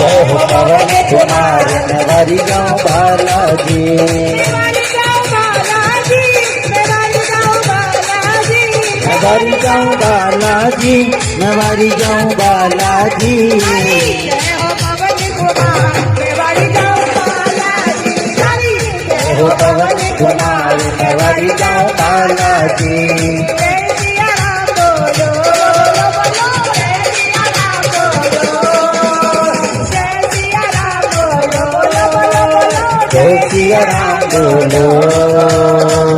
जय हो पवन कुमार मेवारी गाँव बालाजी। मेवारी गाँव बालाजी, मेवारी गाँव बालाजी। जय हो पवन कुमार मेवारी गाँव बालाजी। जय हो पवन कुमार मेवारी गाँव बालाजी। जय सिया राम बोलो बोलो बोलो, जय सिया राम बोलो, जय सिया राम बोलो बोलो बोलो बोलो, जय सिया राम बोलो।